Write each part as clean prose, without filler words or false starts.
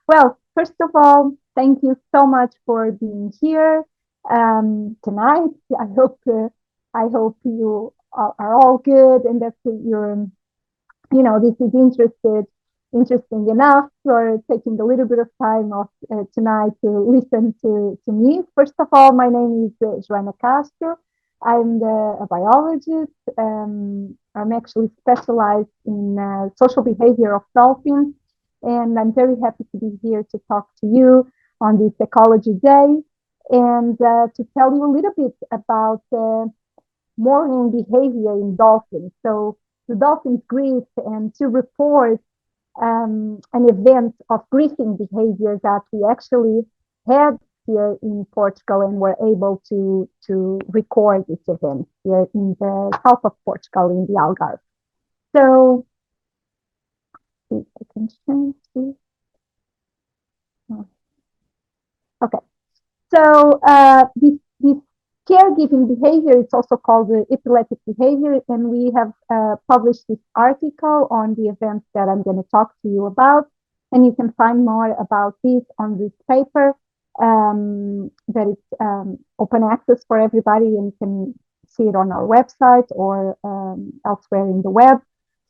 Well, first of all, thank you so much for being here tonight. I hope you are all good and that you're, this is interesting enough for taking a little bit of time off tonight to listen to me. First of all, my name is Joana Castro. A biologist. I'm actually specialized in social behavior of dolphins, and I'm very happy to be here to talk to you on this Ecology Day and to tell you a little bit about mourning behavior in dolphins. So the dolphins grief and to report an event of grieving behavior that we actually had here in Portugal and were able to record this event here in the south of Portugal in the Algarve. So, if I can change this. Okay. So this caregiving behavior is also called the epileptic behavior, and we have published this article on the events that I'm going to talk to you about, and you can find more about this on this paper that is open access for everybody, and you can see it on our website or elsewhere in the web.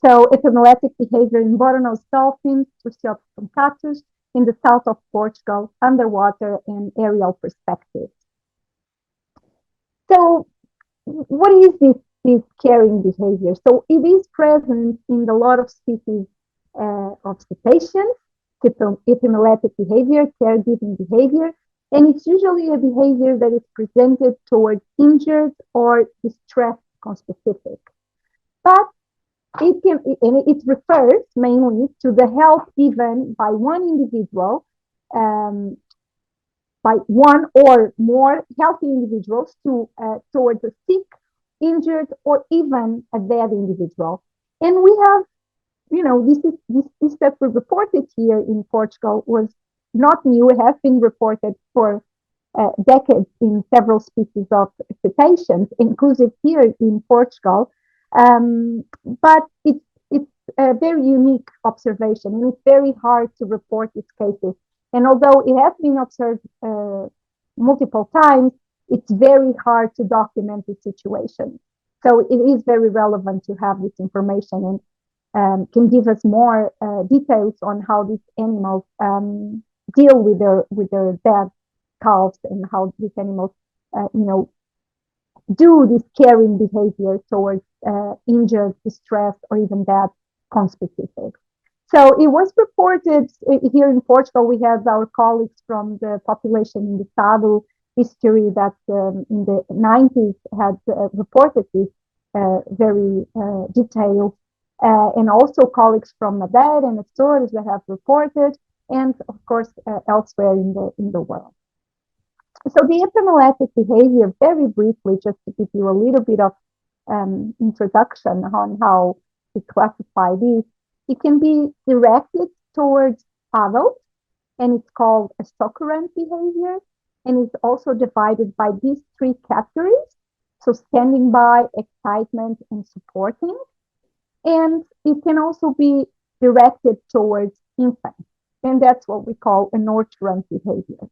So epileptic behavior in bottlenose dolphins, Tursiops truncatus, in the south of Portugal, underwater and aerial perspectives. So, what is this caring behavior? So, it is present in a lot of species of cetaceans, epileptic behavior, caregiving behavior, and it's usually a behavior that is presented towards injured or distressed conspecific. But it refers mainly to the help given by one individual, um, by one or more healthy individuals towards a sick, injured, or even a dead individual. And we have, this that we reported here in Portugal was not new. It has been reported for decades in several species of cetaceans, inclusive here in Portugal. But it's a very unique observation, and it's very hard to report these cases. And although it has been observed multiple times, it's very hard to document the situation. So it is very relevant to have this information and can give us more details on how these animals deal with their dead calves and how these animals, do this caring behavior towards injured, distressed, or even dead conspecifics. So it was reported here in Portugal. We have our colleagues from the population in the Sado history that in the 90s had reported this very detailed, and also colleagues from Madeira and Açores that have reported, and of course elsewhere in the world. So the epileptic behavior, very briefly, just to give you a little bit of introduction on how to classify this, it can be directed towards adults, and it's called a succurrent behavior, and it's also divided by these three categories. So standing by, excitement, and supporting. And it can also be directed towards infants, and that's what we call a nurturant behavior.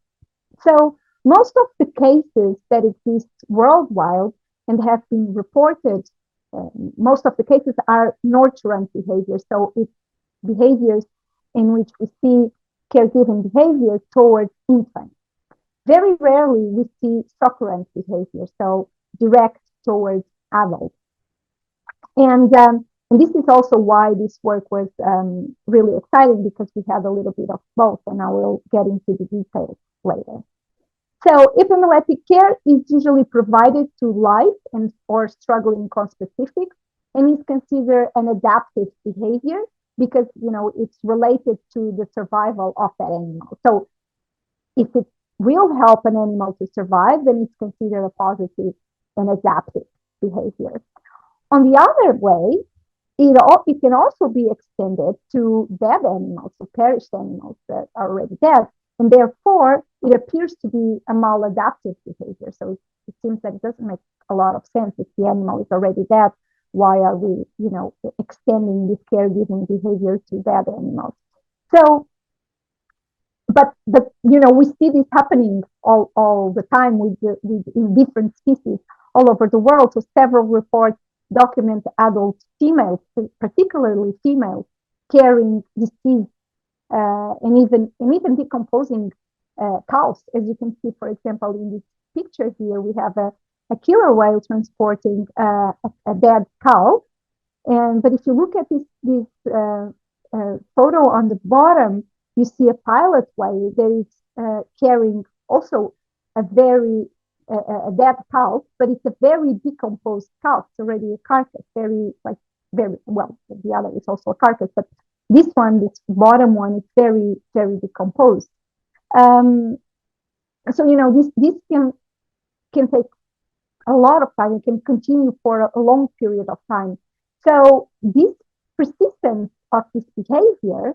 So most of the cases that exist worldwide and have been reported, most of the cases are nurturant behaviors. So it's behaviors in which we see caregiving behavior towards infants. Very rarely we see succurrent behavior, so direct towards adults. And this is also why this work was really exciting, because we had a little bit of both, and I will get into the details later. So epileptic care is usually provided to live and or struggling conspecifics, and is considered an adaptive behavior because it's related to the survival of that animal. So if it will help an animal to survive, then it's considered a positive and adaptive behavior. On the other way, it can also be extended to dead animals, so perished animals that are already dead, and therefore it appears to be a maladaptive behavior. So it seems that it doesn't make a lot of sense. If the animal is already dead, why are we, extending this caregiving behavior to dead animals? So but we see this happening all the time with in different species all over the world. So several reports document adult females, particularly females, carrying disease and even decomposing cows. As you can see, for example, in this picture here, we have a killer whale transporting a dead cow. But if you look at this photo on the bottom, you see a pilot whale that is carrying also a dead cow, but it's a very decomposed cow. It's already a carcass, very well. The other is also a carcass, but this bottom one, is very, very decomposed. So this can take a lot of time. It can continue for a long period of time. So this persistence of this behavior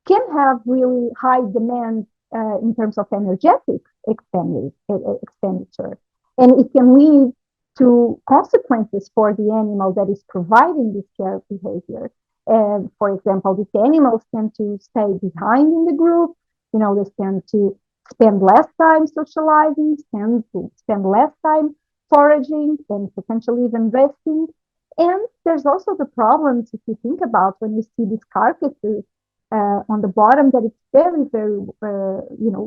can have really high demand in terms of energetic expenditure, and it can lead to consequences for the animal that is providing this care behavior. For example, these animals tend to stay behind in the group. They tend to spend less time socializing, tend to spend less time foraging, and potentially even resting. And there's also the problems, if you think about, when you see these carcasses on the bottom, that it's very, very,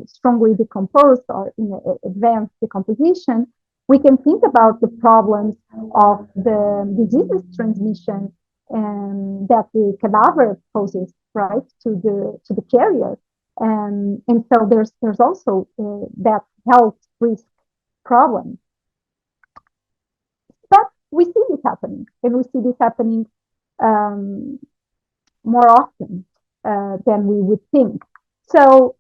strongly decomposed or in advanced decomposition. We can think about the problems of the diseases transmission that the cadaver poses, right, to the carrier. And so there's also that health risk problem. But we see this happening, and we see this happening more often than we would think. So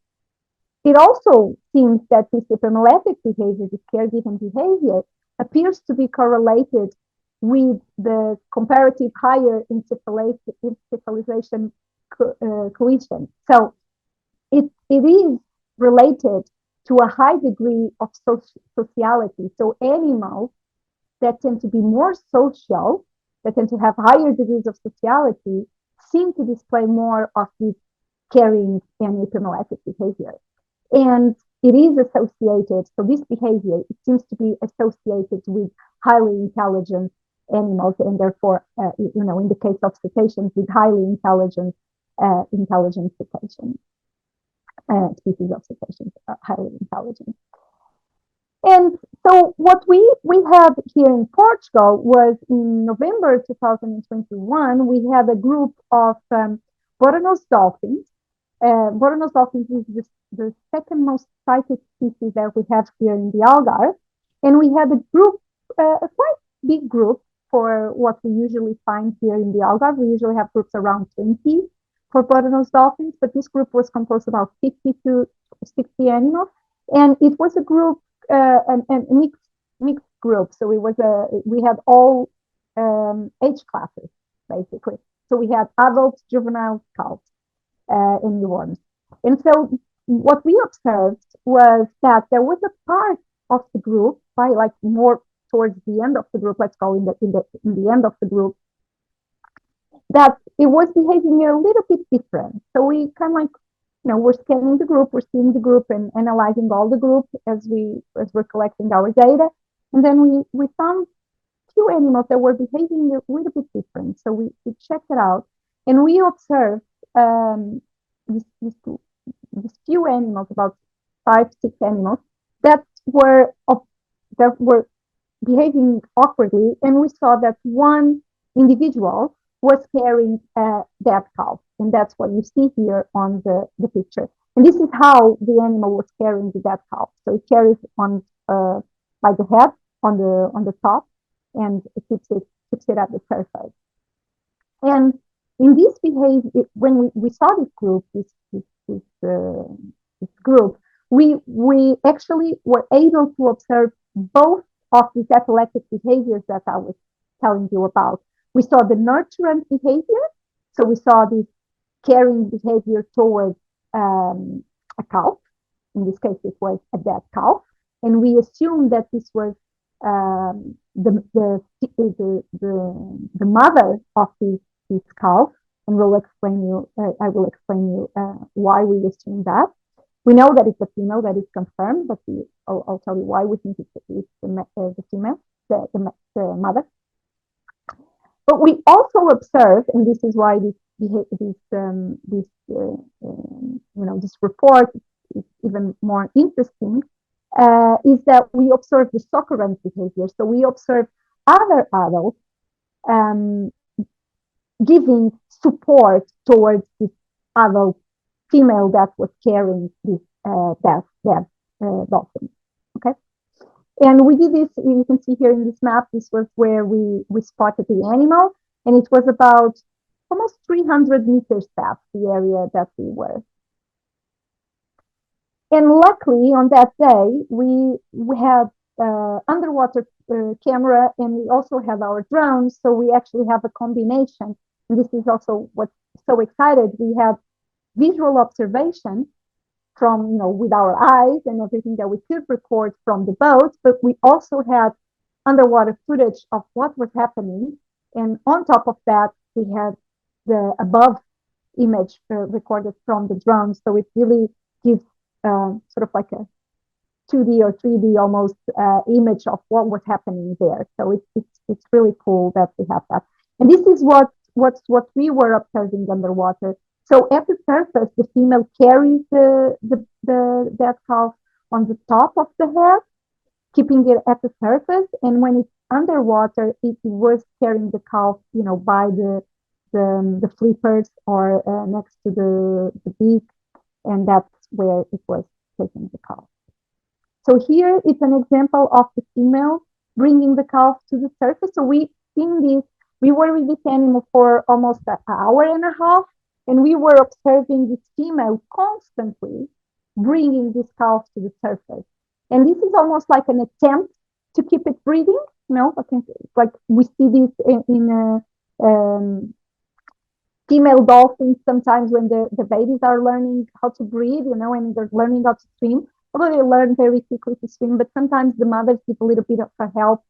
it also seems that this epileptic behavior, this caregiving behavior, appears to be correlated with the comparative higher encephalization coefficient. So it is related to a high degree of sociality. So animals that tend to be more social, that tend to have higher degrees of sociality, seem to display more of this caring and epileptic behavior. And it is associated, so this behavior, it seems to be associated with highly intelligent animals, and therefore, in the case of cetaceans, with highly intelligent cetaceans, species of cetaceans are highly intelligent. And so what we had here in Portugal was in November 2021, we had a group of bottlenose dolphins. Bottlenose dolphins is the second most cited species that we have here in the Algarve. And we had a group, a quite big group for what we usually find here in the Algarve. We usually have groups around 20 for bottlenose dolphins, but this group was composed of about 50 to 60 animals. And it was a group, a mixed group. So we had all age classes, basically. So we had adults, juveniles, calves, and newborns. And so what we observed was that there was a part of the group, by like more towards the end of the group, let's go in the end of the group, that it was behaving a little bit different. So we kind of like, we're scanning the group, we're seeing the group and analyzing all the group as we're collecting our data. And then we found few animals that were behaving a little bit different. So we checked it out, and we observed these few animals, about 5, 6 animals, that were behaving awkwardly. And we saw that one individual was carrying a dead calf. And that's what you see here on the picture. And this is how the animal was carrying the dead calf. So it carries on by the head on the top, and it keeps it at the surface. And in this behavior, when we saw this group, this group, we actually were able to observe both of these epileptic behaviors that I was telling you about. We saw the nurturant behavior, so we saw this caring behavior towards a calf. In this case, it was a dead calf, and we assumed that this was the mother of this calf, and I will explain you why we assume that. We know that it's a female, that is confirmed, but I'll tell you why we think it's the female, the mother. But we also observe, and this is why this report is even more interesting, is that we observe the succurrent behavior. So we observe other adults giving support towards this adult female that was carrying this dolphin. Okay, and we did this. You can see here in this map. This was where we spotted the animal, and it was about almost 300 meters past the area that we were. And luckily, on that day, we had underwater camera, and we also have our drones. So we actually have a combination. And this is also what's so excited. We had visual observation from, with our eyes and everything that we could record from the boat, but we also had underwater footage of what was happening. And on top of that, we had the above image recorded from the drone. So it really gives sort of like a 2D or 3D almost image of what was happening there. So it's really cool that we have that. And this is what we were observing underwater. So at the surface, the female carries that calf on the top of the head, keeping it at the surface. And when it's underwater, it was carrying the calf, by the flippers or next to the beak, and that's where it was taking the calf. So here it's an example of the female bringing the calf to the surface. So we've seen this. We were with this animal for almost an hour and a half, and we were observing this female constantly bringing this calf to the surface. And this is almost like an attempt to keep it breathing. I think like we see this in female dolphins sometimes when the babies are learning how to breathe, and they're learning how to swim. Although they learn very quickly to swim, but sometimes the mothers give a little bit of help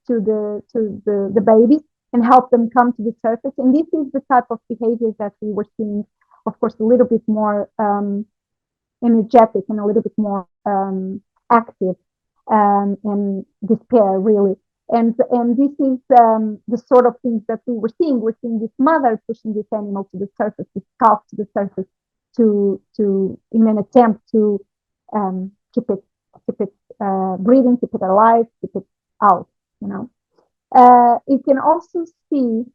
to the babies and help them come to the surface. And this is the type of behavior that we were seeing, of course, a little bit more energetic and a little bit more active and this pair really. And this is the sort of things that we were seeing. We're seeing this mother pushing this animal to the surface, this calf to the surface, to in an attempt to keep it breathing, keep it alive, keep it out. You can also see,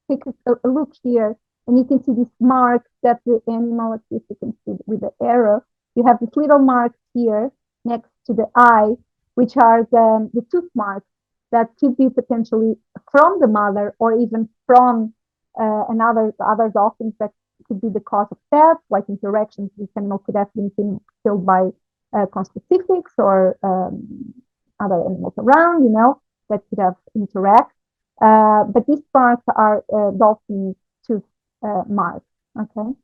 take a look here, and you can see this mark that the animal, if you can see with the arrow, you have this little mark here next to the eye, which are the tooth marks that could be potentially from the mother or even from other dolphins that could be the cause of death, like interactions. This animal could have been killed by conspecifics or other animals around, that could have interact. But these marks are dolphin tooth marks, okay?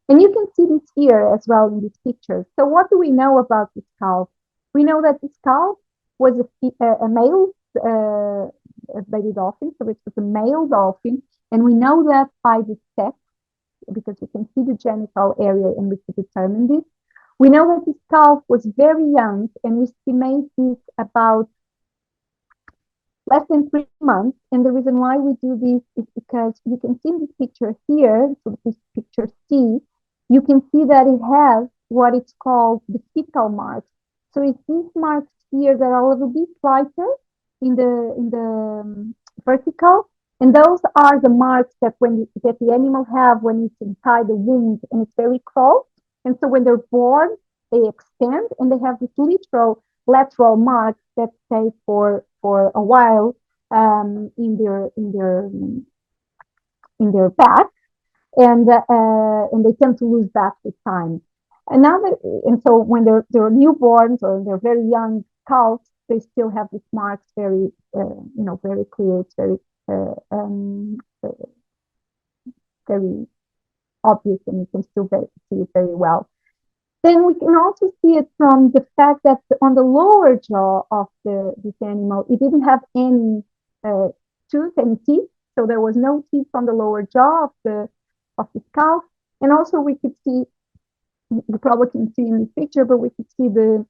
And you can see this here as well in this picture. So what do we know about this calf? We know that this calf was a male baby dolphin, so it was a male dolphin, and we know that by the sex, because we can see the genital area and we can determine this. We know that this calf was very young, and we estimate this about less than 3 months. And the reason why we do this is because you can see in this picture here, so this picture C, you can see that it has what it's called the fetal marks. So it's these marks here that are a little bit lighter in the vertical, and those are the marks that the animal have when it's inside the womb and it's very close. And so when they're born, they extend and they have this lateral marks that stay for a while in their back, and they tend to lose that with time. And so when they're newborns or they're very young calves, they still have these marks very very clear. It's very very obvious, and you can still see it very well. Then we can also see it from the fact that on the lower jaw of this animal, it didn't have any tooth and teeth, so there was no teeth on the lower jaw of this calf. And also we could see you probably can see in this picture, but we can see the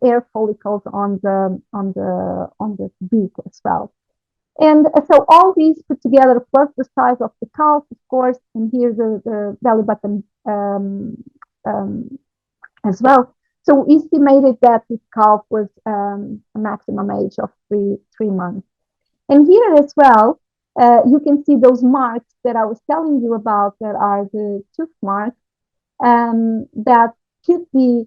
air follicles on the beak as well. And so all these put together, plus the size of the calf, of course, and here's the belly button as well. So we estimated that this calf was a maximum age of three months. And here as well, you can see those marks that I was telling you about that are the tooth marks that could be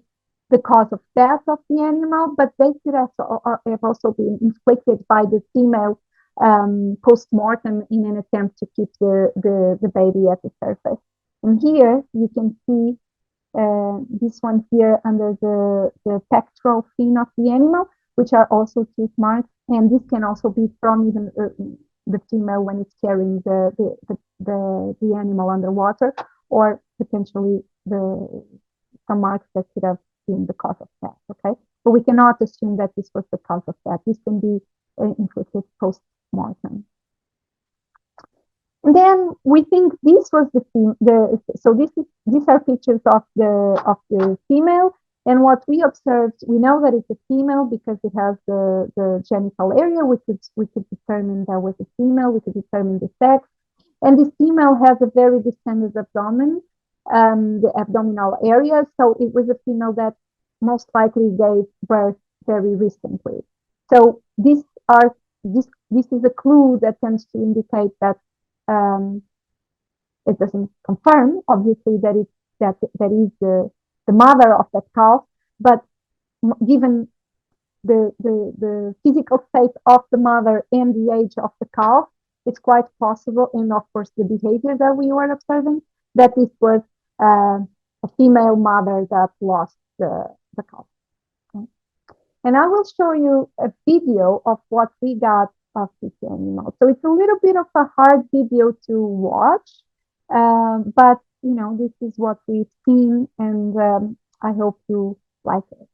the cause of death of the animal, but they could have also been inflicted by the female post-mortem in an attempt to keep the baby at the surface. And here you can see this one here under the pectoral fin of the animal, which are also tooth marks, and this can also be from even the female when it's carrying the animal underwater, or potentially some marks that could have been the cause of death. Okay, but we cannot assume that this was the cause of death. This can be inflicted post-mortem. And then we think this was so these are pictures of the female, and what we observed, we know that it's a female because it has the genital area. We could determine that was a female. We could determine the sex, and this female has a very distended abdomen, the abdominal area. So it was a female that most likely gave birth very recently. So this is a clue that tends to indicate that it doesn't confirm, obviously, that is the mother of that calf, but given the physical state of the mother and the age of the calf, it's quite possible, and of course the behavior that we were observing, that this was a female mother that lost the calf. Okay. And I will show you a video of what we got of this animal. So it's a little bit of a hard video to watch, but you know, this is what we've seen, and I hope you like it.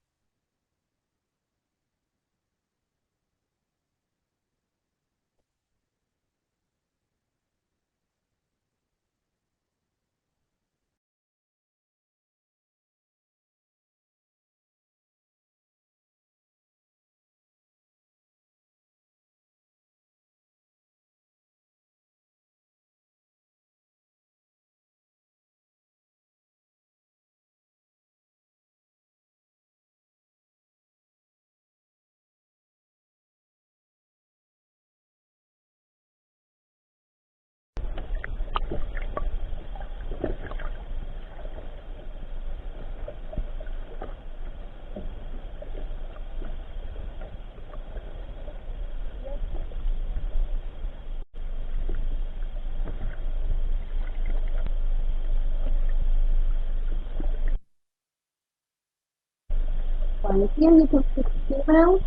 And here you can see the female,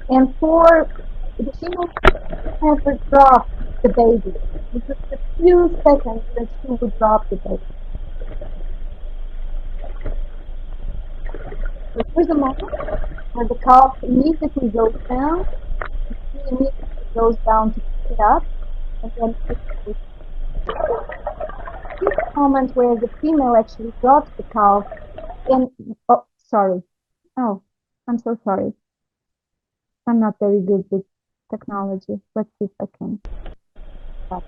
and for the female never drop the baby. It's just a few seconds that she would drop the baby. So here's a moment where the calf immediately goes down. She immediately goes down to pick it up, and then this moment where the female actually drops the calf, and oh, sorry. Oh, I'm so sorry. I'm not very good with technology. Let's see if I can. Oh,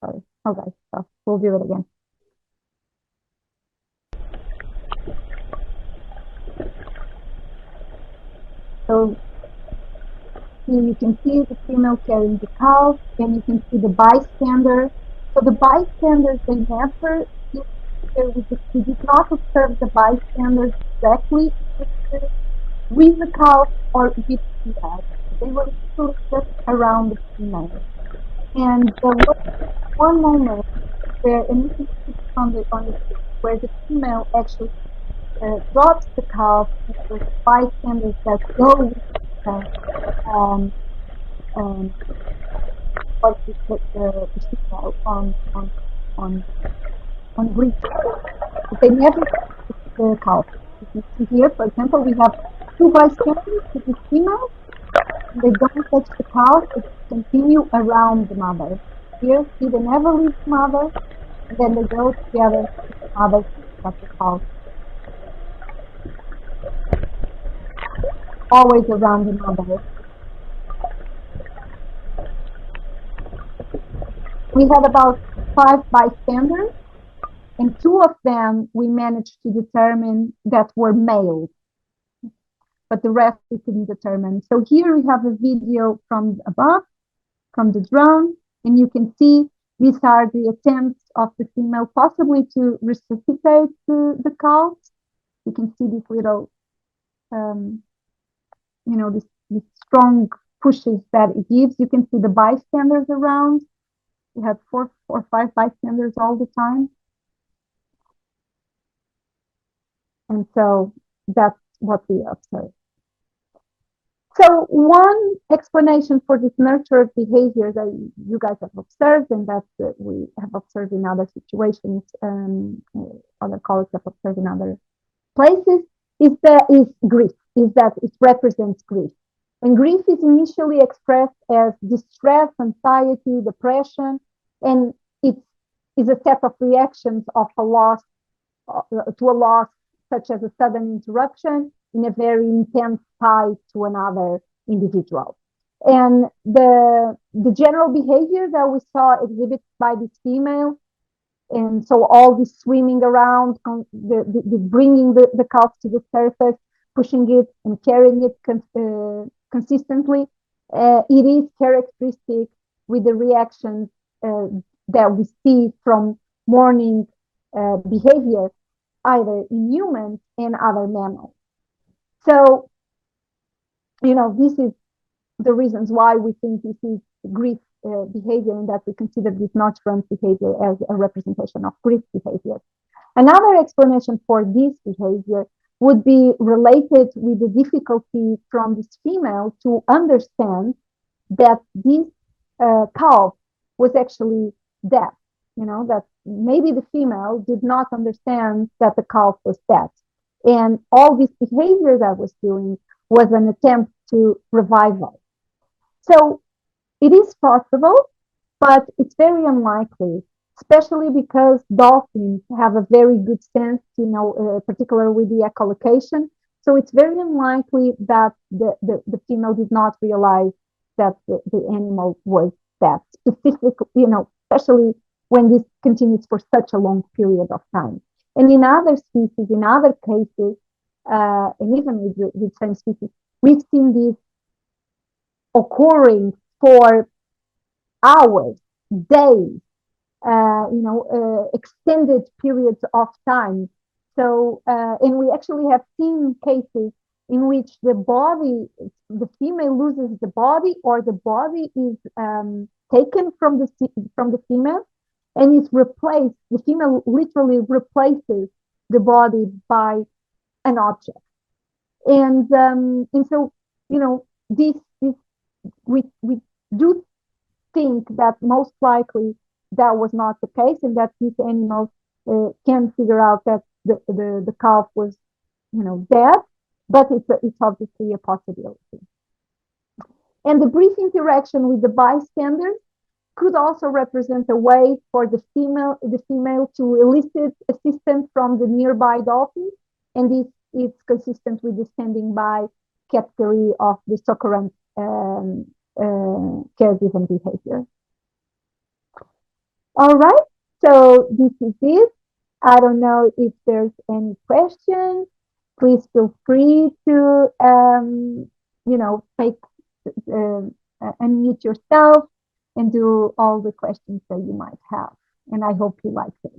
sorry. Oh, guys, so we'll do it again. So here you can see the female carrying the calf, and you can see the bystander. So the bystanders, they never, we did not observe the bystanders directly with the calf or with the female. They were just around the female. And there was one moment where, and you can see on the where the female actually drops the calf, and the bystanders that go with the what is the signal on breach. They never the calf. You can see here, for example, we have two bystanders with the female. They don't touch the calf, they continue around the mother. Here, see, they never leave mother, and then they go together with mother, what they call always around the mother. We had about 5 bystanders, and 2 of them we managed to determine that were males, but the rest we couldn't determine. So here we have a video from above, from the drone, and you can see these are the attempts of the female possibly to resuscitate the calves. You can see these little, um, these strong pushes that it gives. You can see the bystanders around. We have 4 or 5 bystanders all the time. And so that's what we observe. So one explanation for this nurtured behavior that you guys have observed, and that we have observed in other situations, other colleagues have observed in other places, is grief, is that it represents grief. And grief is initially expressed as distress, anxiety, depression, and it is a set of reactions of a loss, to a loss, such as a sudden interruption in a very intense tie to another individual. And the general behavior that we saw exhibited by this female, and so all this swimming around, the bringing the calf to the surface, pushing it and carrying it consistently, it is characteristic with the reactions that we see from mourning behavior, either in humans and other mammals. So, this is the reasons why we think this is grief behavior, and that we consider this nurturance behavior as a representation of grief behavior. Another explanation for this behavior would be related with the difficulty from this female to understand that this calf was actually dead. That maybe the female did not understand that the calf was dead. And all this behavior that was doing was an attempt to revive it. So it is possible, but it's very unlikely, especially because dolphins have a very good sense, particularly with the echolocation. So it's very unlikely that the female did not realize that the animal was dead, specifically, especially when this continues for such a long period of time. And in other species, in other cases, and even with same species, we've seen this occurring for hours, days, extended periods of time. So, and we actually have seen cases in which the female loses the body, or the body is taken from the female and is replaced. The female literally replaces the body by an object, and so this we do think that most likely that was not the case, and that these animals can figure out that the calf was dead, but it's obviously a possibility. And the brief interaction with the bystanders could also represent a way for the female to elicit assistance from the nearby dolphins, and this is consistent with the standing by category of the occurrence caregiving behavior. All right, so this is it. I don't know if there's any questions. Please feel free to unmute yourself and do all the questions that you might have. And I hope you like it.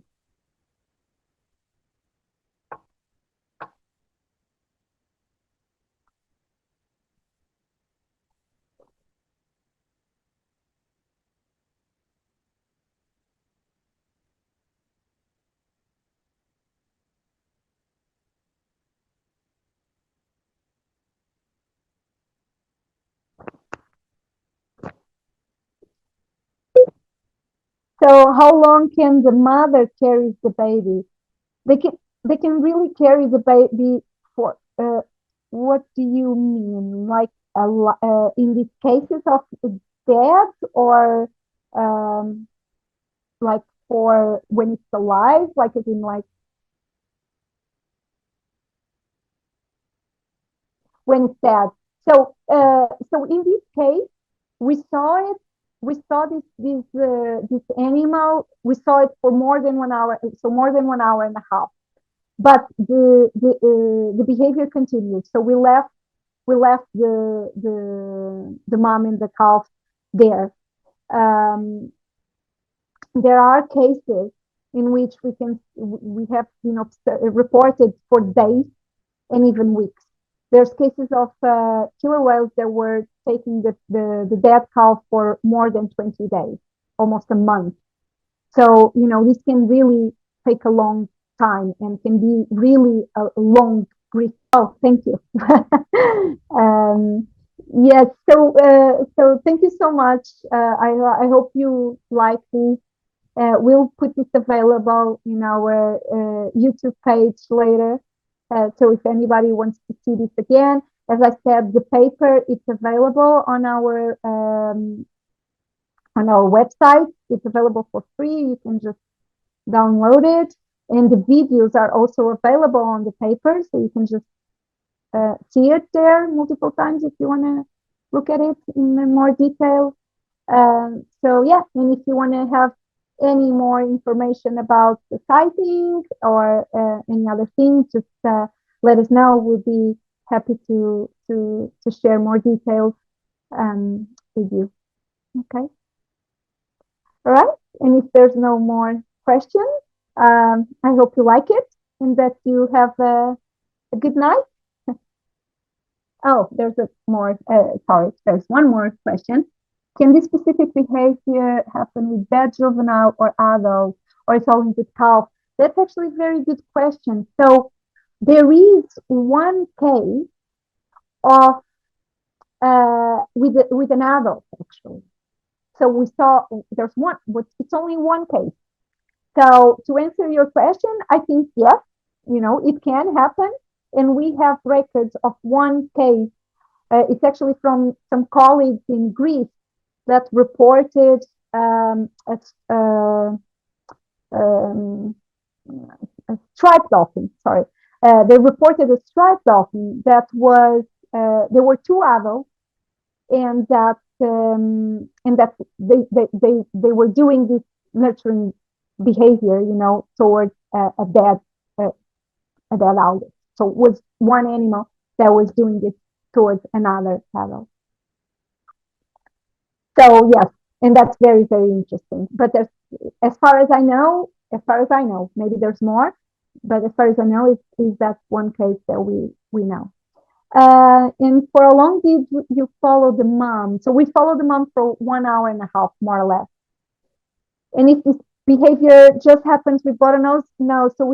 So how long can the mother carry the baby? They can really carry the baby for, what do you mean? Like in these cases of death, or like for when it's alive, like as in like when it's dead. So in this case, we saw it. We saw this animal. We saw it for more than 1 hour, so more than 1 hour and a half. But the behavior continued. So we left the mom and the calf there. Um, there are cases in which we have reported for days and even weeks. There's cases of killer whales that were taking the dead calf for more than 20 days, almost a month. So, this can really take a long time and can be really a long grief. Oh, thank you. Yes, so thank you so much. I hope you like this. We'll put this available in our YouTube page later. So if anybody wants to see this again, as I said, the paper it's available on our website. It's available for free. You can just download it, and the videos are also available on the paper, so you can just see it there multiple times if you want to look at it in more detail. So yeah, and if you want to have any more information about the sighting or any other things, just let us know. We'll be happy to share more details with you. Okay. All right. And if there's no more questions, I hope you like it and that you have a good night. Oh, there's one more question. Can this specific behavior happen with bad juvenile or adult, or it's only with calf? That's actually a very good question. So there is one case of with an adult actually. So we saw there's one, but it's only one case. So to answer your question, I think yes, it can happen, and we have records of one case. It's actually from some colleagues in Greece that reported um, a striped dolphin. Sorry, they reported a striped dolphin that was. There were two adults, and that they were doing this nurturing behavior, towards a dead adult. So it was one animal that was doing this towards another adult. So yes, and that's very, very interesting. But as far as I know, maybe there's more, but as far as I know, is that one case that we know. And for how long did you follow the mom? So we followed the mom for 1 hour and a half, more or less. And if this behavior just happens with bottlenose, no. So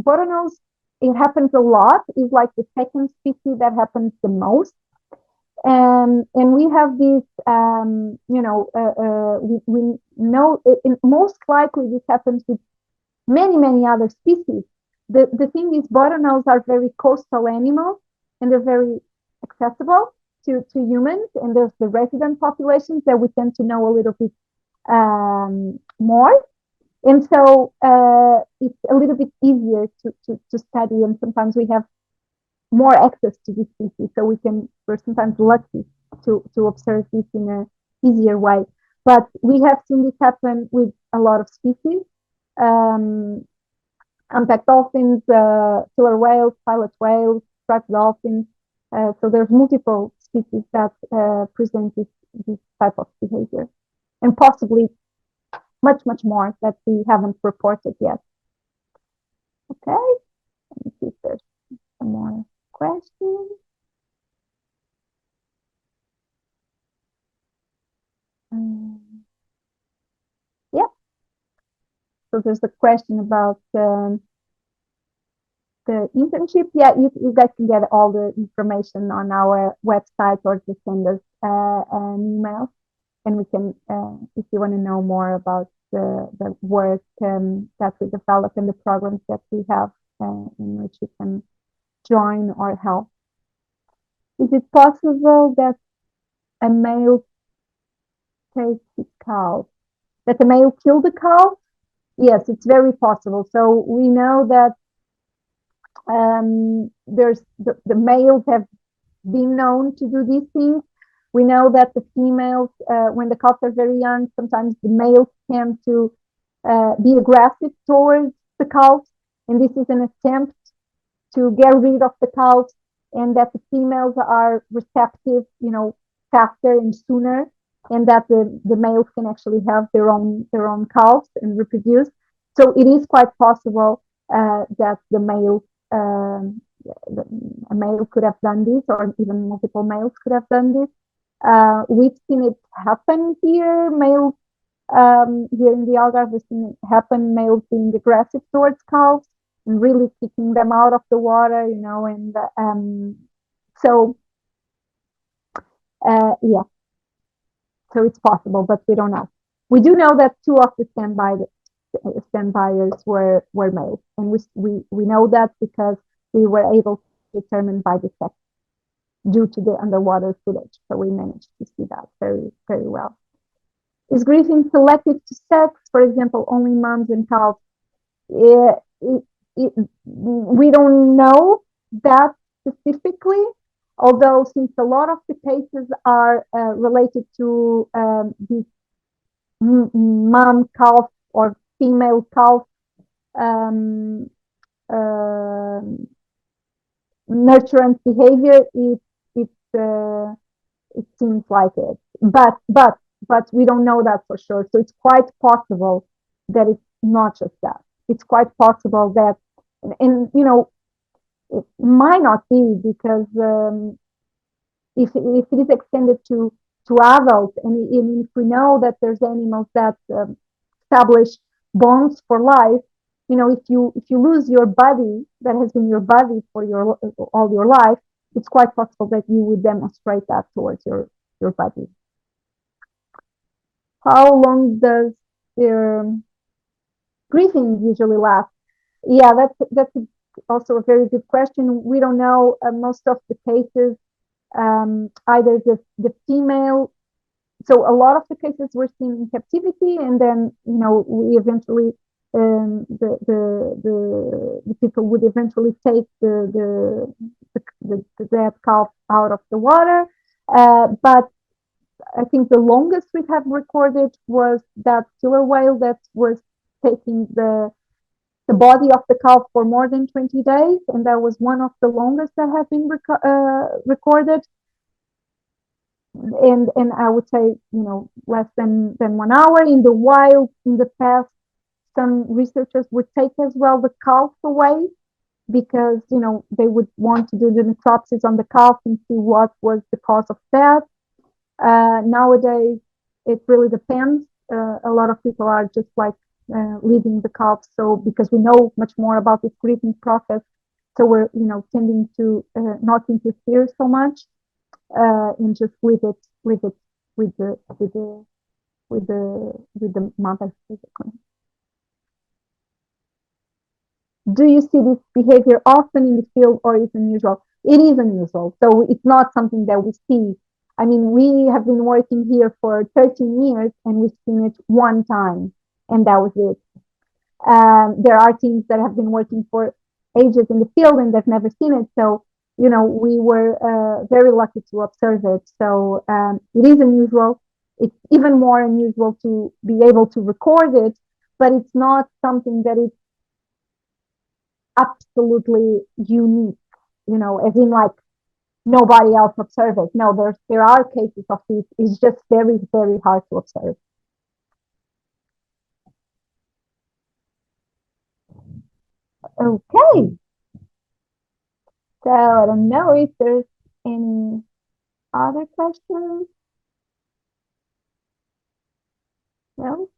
bottlenose, it happens a lot. It's like the second species that happens the most. And we have this, we know most likely this happens with many, many other species. The thing is, bottlenose are very coastal animals, and they're very accessible to humans. And there's the resident populations that we tend to know a little bit more. And so it's a little bit easier to study, and sometimes we have more access to this species, so we're sometimes lucky to observe this in an easier way. But we have seen this happen with a lot of species. Humpback dolphins, killer whales, pilot whales, striped dolphins. So there's multiple species that present this type of behavior, and possibly much, much more that we haven't reported yet. Okay, let me see if there's some more questions. Yeah. So there's a question about the internship. Yeah, you guys can get all the information on our website, or just send us an email, and we can, if you want to know more about the work that we develop and the programs that we have in which you can join or help. Is it possible that a male takes his cow? That the male killed the cow? Yes, it's very possible. So we know that there's the males have been known to do these things. We know that the females, when the calves are very young, sometimes the males tend to be aggressive towards the calves, and this is an attempt to get rid of the calves, and that the females are receptive, faster and sooner, and that the males can actually have their own calves and reproduce. So it is quite possible that um, a male could have done this, or even multiple males could have done this. We've seen it happen here. Males here in the Algarve, we've seen it happen. Males being aggressive towards calves and really kicking them out of the water, and so yeah, so it's possible, but we don't know. We do know that two of the standbyers were males, and we know that because we were able to determine by the sex due to the underwater footage. So we managed to see that very, very well. Is grieving selective to sex? For example, only moms and calves? We don't know that specifically, although since a lot of the cases are related to this mom calf or female calf um, uh, nurturance behavior, it seems like it. But we don't know that for sure. So it's quite possible that it's not just that. It's quite possible that, and it might not be, because if it is extended to adults, and if we know that there's animals that establish bonds for life, if you lose your buddy that has been your buddy for all your life, it's quite possible that you would demonstrate that towards your buddy. How long does grieving usually last? Yeah, that's also a very good question. We don't know. Most of the cases, either the female. So a lot of the cases were seen in captivity, and then we eventually the people would eventually take the dead calf out of the water. But I think the longest we have recorded was that killer whale that was taking the body of the calf for more than 20 days, and that was one of the longest that have been recorded. And I would say, less than 1 hour. In the wild, in the past, some researchers would take as well the calf away, because they would want to do the necropsies on the calf and see what was the cause of death. Nowadays, it really depends. A lot of people are just like leaving the calf, so because we know much more about this grieving process, so we're tending to not interfere so much, and just leave it with the mother, basically. Do you see this behavior often in the field, or is it unusual? It is unusual, so it's not something that we see. I mean, we have been working here for 13 years, and we've seen it one time, and that was it. There are teams that have been working for ages in the field, and they've never seen it. So, we were very lucky to observe it. So it is unusual. It's even more unusual to be able to record it, but it's not something that is absolutely unique, as in like nobody else observed it. No, there are cases of this. It's just very, very hard to observe. Okay. So I don't know if there's any other questions. No?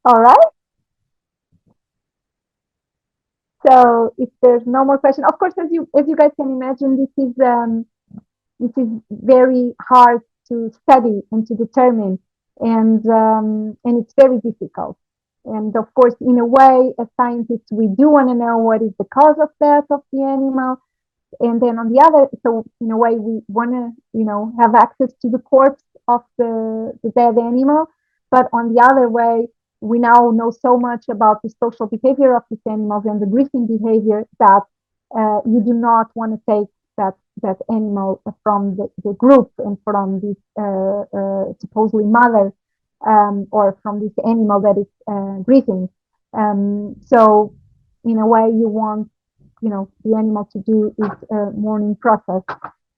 All right. So if there's no more question, of course, as you guys can imagine, this is very hard to study and to determine, and it's very difficult. And of course, in a way, as scientists, we do want to know what is the cause of death of the animal, and then on the other, so in a way, we want to have access to the corpse of the dead animal, but on the other way, we now know so much about the social behavior of these animals and the grieving behavior that you do not want to take that animal from the group and from this supposedly mother or from this animal that is grieving. So in a way, you want the animal to do its mourning process,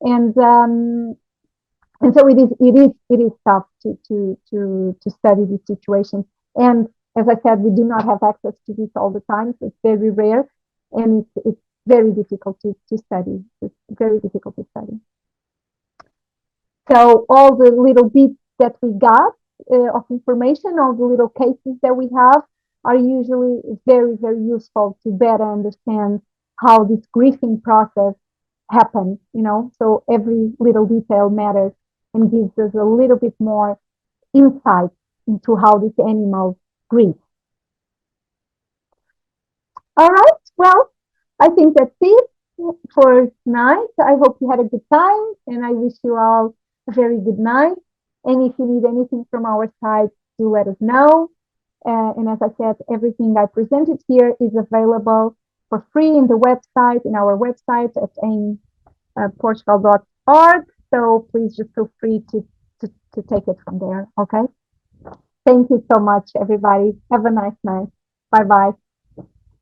and so it is tough to study these situations. And as I said, we do not have access to this all the time, so it's very rare, and it's very difficult to study. It's very difficult to study. So all the little bits that we got of information, all the little cases that we have, are usually very, very useful to better understand how this grieving process happens. So every little detail matters and gives us a little bit more insight into how this animal grieves. All right, well, I think that's it for tonight. I hope you had a good time, and I wish you all a very good night. And if you need anything from our side, do let us know. And as I said, everything I presented here is available for free in the website, in our website at aimportugal.org. So please just feel free to take it from there. Okay. Thank you so much, everybody. Have a nice night. Bye bye.